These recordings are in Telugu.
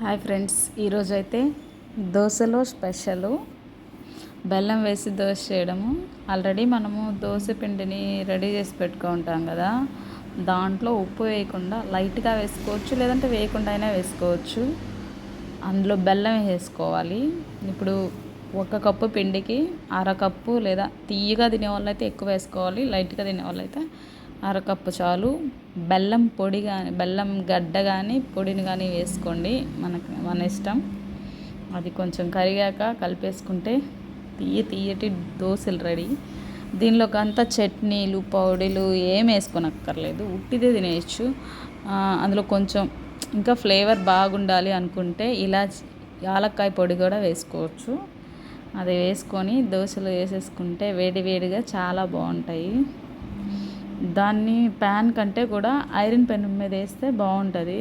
హాయ్ ఫ్రెండ్స్, ఈరోజు అయితే దోశలో స్పెషల్ బెల్లం వేసి దోశ చేయడము. ఆల్రెడీ మనము దోశ పిండిని రెడీ చేసి పెట్టుకుంటాం కదా, దాంట్లో ఉప్పు వేయకుండా లైట్గా వేసుకోవచ్చు, లేదంటే వేయకుండా అయినా వేసుకోవచ్చు. అందులో బెల్లం వేసుకోవాలి. ఇప్పుడు 1 కప్పు పిండికి అరకప్పు, లేదా తీయగా తినేవాళ్ళు అయితే ఎక్కువ వేసుకోవాలి, లైట్గా తినేవాళ్ళు అయితే అరకప్పు చాలు. బెల్లం పొడి కానీ, బెల్లం గడ్డ కానీ పొడిని కానీ వేసుకోండి, మన ఇష్టం. అది కొంచెం కరిగాక కలిపేసుకుంటే తీయటి దోశలు రెడీ. దీనిలోకి అంతా చట్నీలు పొడులు ఏం వేసుకోనక్కర్లేదు, ఉట్టిదే తినేయచ్చు. అందులో కొంచెం ఇంకా ఫ్లేవర్ బాగుండాలి అనుకుంటే యాలక్కాయ పొడి కూడా వేసుకోవచ్చు. అది వేసుకొని దోశలు వేసేసుకుంటే వేడిగా చాలా బాగుంటాయి. దాన్ని ప్యాన్ కంటే కూడా ఐరన్ పెనం మీద వేస్తే బాగుంటుంది.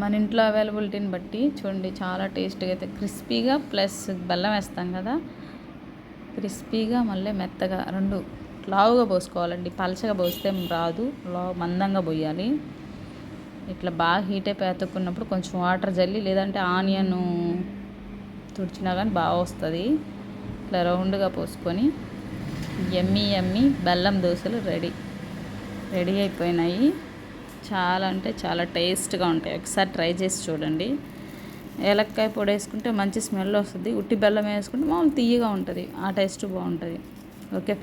మన ఇంట్లో అవైలబిలిటీని బట్టి చూడండి, చాలా టేస్ట్గా అయితే క్రిస్పీగా ప్లస్ బెల్లం వేస్తాం కదా, క్రిస్పీగా మళ్ళీ మెత్తగా రెండు లావుగా పోసుకోవాలండి. పలచగా పోస్తే రాదు, మందంగా పోయాలి. ఇట్లా బాగా హీట్ అయిపోయి అతుక్కున్నప్పుడు కొంచెం వాటర్ జల్లి, లేదంటే ఆనియన్ తుడిచినా కానీ బాగా వస్తుంది. ఇట్లా రౌండ్గా పోసుకొని యమ్మీ బెల్లం దోశలు రెడీ అయిపోయినాయి. చాలా అంటే చాలా టేస్ట్గా ఉంటాయి. ఒకసారి ట్రై చేసి చూడండి. ఏలక్కాయ పొడి వేసుకుంటే మంచి స్మెల్ వస్తుంది, ఉట్టి బెల్లం వేసుకుంటే మామూలు తీయగా ఉంటుంది, ఆ టేస్ట్ బాగుంటుంది. ఓకే.